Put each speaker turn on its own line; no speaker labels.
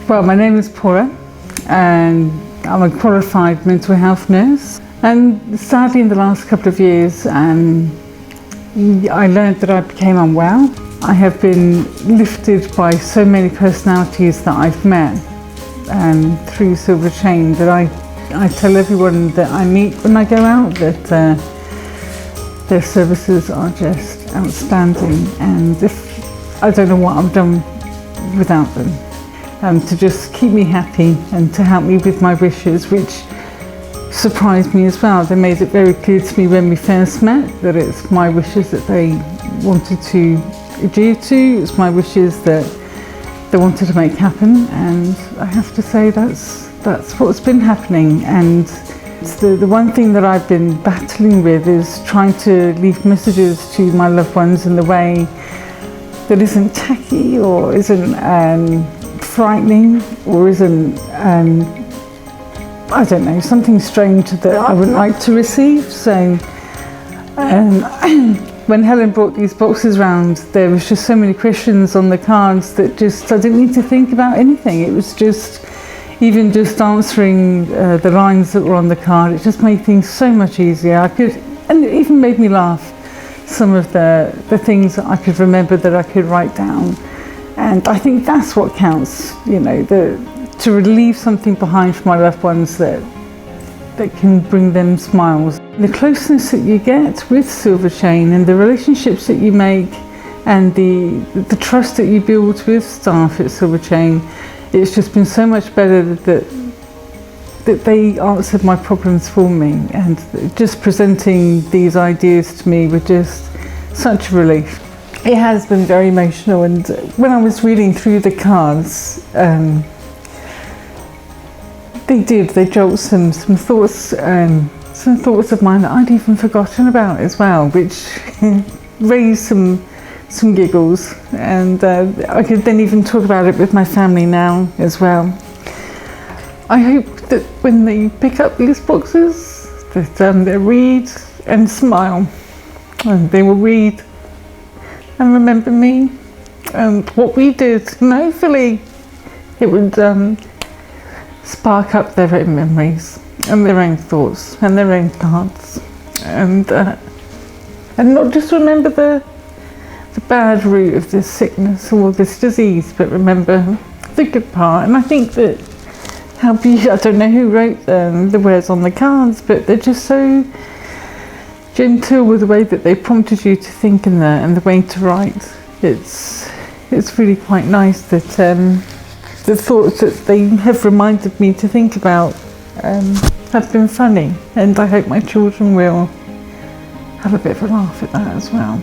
Well, my name is Paula and I'm a qualified mental health nurse, and sadly in the last couple of years I learned that I became unwell. I have been lifted by so many personalities that I've met through Silver Chain that I tell everyone that I meet when I go out that their services are just outstanding, and I don't know what I've done without them. To just keep me happy and to help me with my wishes, which surprised me as well. They made it very clear to me when we first met that it's my wishes that they wanted to adhere to, it's my wishes that they wanted to make happen, and I have to say that's what's been happening. And the one thing that I've been battling with is trying to leave messages to my loved ones in the way that isn't tacky or isn't frightening or isn't, I don't know, something strange that I would like to receive. So when Helen brought these boxes round, there was just so many questions on the cards that just, I didn't need to think about anything. It was just, even just answering the lines that were on the card, it just made things so much easier. And it even made me laugh, some of the things that I could remember that I could write down. And I think that's what counts, you know, to leave something behind for my loved ones that can bring them smiles. The closeness that you get with Silver Chain and the relationships that you make and the trust that you build with staff at Silver Chain, it's just been so much better that they answered my problems for me, and just presenting these ideas to me were just such a relief. It has been very emotional, and when I was reading through the cards, they jolt some thoughts of mine that I'd even forgotten about as well, which raised some giggles, and I could then even talk about it with my family now as well. I hope that when they pick up these boxes that they'll read and smile, and they will read and remember me and what we did, and hopefully it would spark up their own memories and their own thoughts and their own cards, and not just remember the bad root of this sickness or this disease, but remember the good part. And I think that I don't know who wrote the words on the cards, but they're just so gentle with the way that they prompted you to think in there and the way to write. It's really quite nice that the thoughts that they have reminded me to think about have been funny, and I hope my children will have a bit of a laugh at that as well.